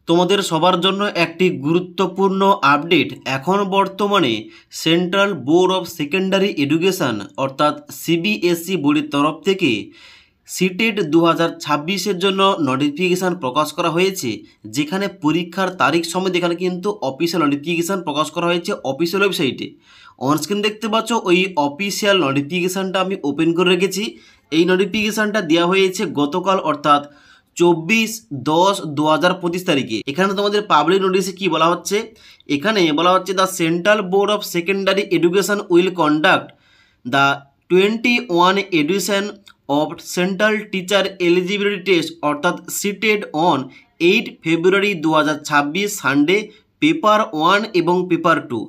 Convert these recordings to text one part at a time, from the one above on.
তোমাদের সবার জন্য একটি গুরুত্বপূর্ণ আপডেট। এখন বর্তমানে central board of secondary education অর্থাৎ সিবিএসই বোর্ডের তরফ থেকে সিটেট 2026-এর জন্য নোটিফিকেশান প্রকাশ করা হয়েছে, যেখানে পরীক্ষার তারিখ সমেত এখানে কিন্তু অফিসিয়াল নোটিফিকেশান প্রকাশ করা হয়েছে অফিসিয়াল ওয়েবসাইটে। অনস্ক্রিন দেখতে পাচ্ছ ওই অফিসিয়াল নোটিফিকেশানটা আমি ওপেন করে রেখেছি। এই নোটিফিকেশানটা দেওয়া হয়েছে গতকাল অর্থাৎ 24/10/2025 তারিখে। এখানে তোমাদের পাবলিক নোটিশে কি বলা হচ্ছে, এখানে বলা হচ্ছে the central board of secondary education will conduct the 21 edition of central teacher eligibility test অর্থাৎ CTET on 8 February 2026 Sunday paper 1 এবং paper 2।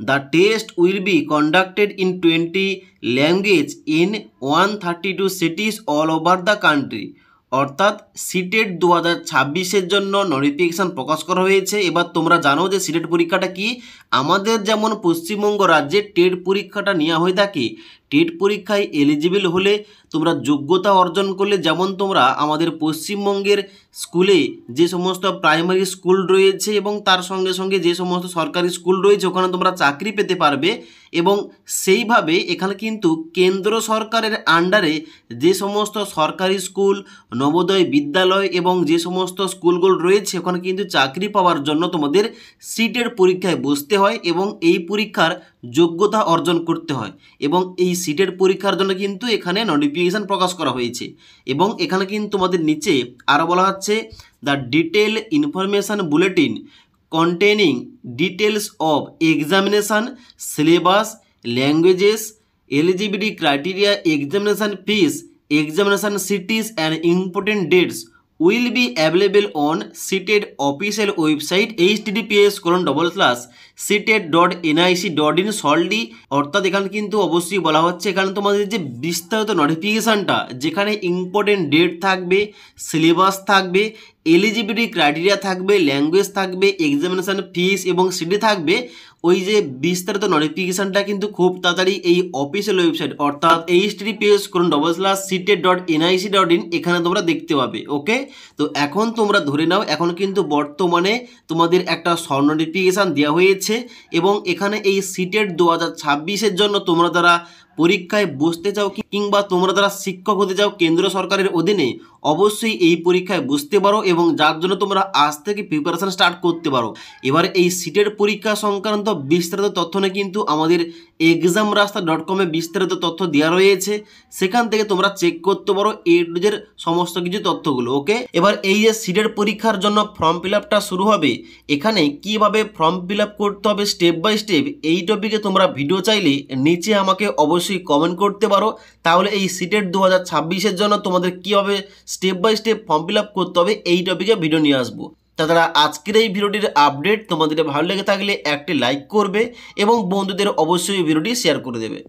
The test will be conducted in 20 language in 132 cities all over the country. অর্থাৎ CTET 2026-এর জন্য notification প্রকাশ করা হয়েছে। এবার তোমরা জানো যে সিটেট পরীক্ষাটা কি। আমাদের যেমন পশ্চিমবঙ্গ রাজ্যে টেট পরীক্ষাটা নেওয়া হয়ে থাকে, টেট পরীক্ষায় এলিজিবল হলে তোমরা যোগ্যতা অর্জন করলে যেমন তোমরা আমাদের পশ্চিমবঙ্গের স্কুলে যে সমস্ত প্রাইমারি স্কুল রয়েছে এবং তার সঙ্গে সঙ্গে যে সমস্ত সরকারি স্কুল রয়েছে ওখানে তোমরা চাকরি পেতে পারবে। এবং সেইভাবে এখানে কিন্তু কেন্দ্র সরকারের আন্ডারে যে সমস্ত সরকারি স্কুল, নবোদয় বিদ্যালয় এবং যে সমস্ত স্কুলগুলো রয়েছে ওখানে কিন্তু চাকরি পাওয়ার জন্য তোমাদের সিটের পরীক্ষায় বসতে হয় এবং এই পরীক্ষার যোগ্যতা অর্জন করতে হয়। এবং এই সিটের পরীক্ষার জন্য কিন্তু এখানে নোটিফিকেশান প্রকাশ করা হয়েছে। এবং এখানে কিন্তু তোমাদের নিচে আরও বলা হচ্ছে the detail information bulletin containing details of examination syllabus, languages, eligibility criteria, examination fees, examination cities and important dates will be available on CTET official website https://ctet.nic.in solely। অর্থাৎ এখানে কিন্তু অবশ্যই বলা হচ্ছে এখানে তোমাদের যে বিস্তারিত নোটিফিকেশানটা যেখানে ইম্পর্টেন্ট ডেট থাকবে, সিলেবাস থাকবে, এলিজিবিলিটি ক্রাইটেরিয়া থাকবে, ল্যাঙ্গুয়েজ থাকবে, এক্সামিনেশান ফিস এবং সিটি থাকবে, ওই যে বিস্তারিত নোটিফিকেশানটা কিন্তু খুব তাড়াতাড়ি এই অফিসিয়াল ওয়েবসাইট অর্থাৎ https://ctet.nic.in এখানে তোমরা দেখতে পাবে। ওকে, তো এখন তোমরা ধরে নাও এখন কিন্তু বর্তমানে তোমাদের একটা নোটিফিকেশান দেওয়া হয়েছে এবং এখানে এই সিটেট 2026-এর জন্য তোমরা যারা পরীক্ষায় বসতে চাও কিংবা তোমরা যারা শিক্ষক হতে চাও কেন্দ্র সরকারের অধীনে অবশ্যই এই পরীক্ষায় বসতে পারো এবং যার জন্য তোমরা আজ থেকে প্রিপারেশান স্টার্ট করতে পারো। এবার এই সিটের পরীক্ষা সংক্রান্ত বিস্তারিত তথ্য নিয়ে কিন্তু আমাদের examrasta.com-এ বিস্তারিত তথ্য দেওয়া রয়েছে, সেখান থেকে তোমরা চেক করতে পারো এর সমস্ত কিছু তথ্যগুলো। ওকে, এবার এই যে সিটের পরীক্ষার জন্য ফর্ম ফিল আপটা শুরু হবে, এখানে কিভাবে ফর্ম ফিল আপ করতে হবে স্টেপ বাই স্টেপ এই টপিকে তোমরা ভিডিও চাইলে নিচে আমাকে অবশ্যই কমেন্ট করতে পারো। তাহলে এই সিটেট 2026-এর জন্য তোমাদের কীভাবে step by step form fill up করতে হবে এই টপিকে ভিডিও নিয়ে আসবো। তাছাড়া আজকের এই ভিডিওটির আপডেট তোমাদের ভালো লেগে থাকলে একটি লাইক করবে এবং বন্ধুদের অবশ্যই ভিডিওটি শেয়ার করে দেবে।